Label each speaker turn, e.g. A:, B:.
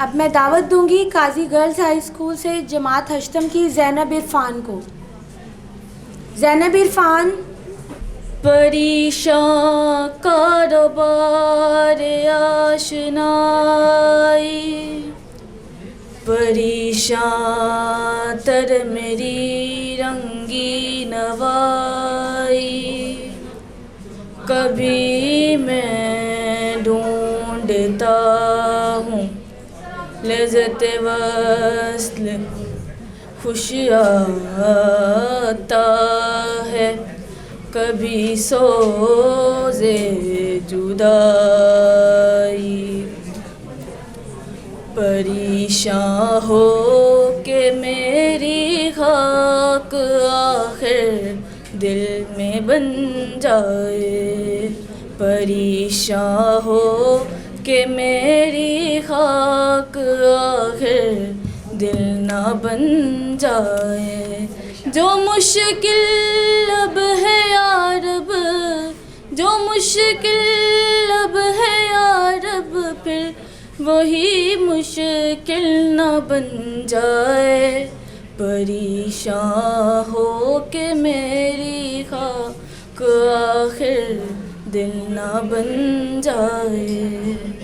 A: अब मैं दावत दूंगी काजी गर्ल्स हाई स्कूल से जमात हश्तम की ज़ैनब इरफान को। ज़ैनब इरफान।
B: परेशान कारोबार आशनाई, परेशान तर मेरी रंगी नवाई, कभी मैं ढूंढता हूँ लज़्ज़त वस्ल, खुश आता है कभी सोज़े जुदाई। परेशान हो के मेरी खाक आखिर दिल में बन जाए, परेशान हो के मेरी खाक आखिर दिल ना बन जाए। जो मुश्किल अब है यारब, जो मुश्किल अब है यारब, फिर वही मुश्किल ना बन जाए। परेशान हो के मेरी खाक आखिर दिल ना बन जाए।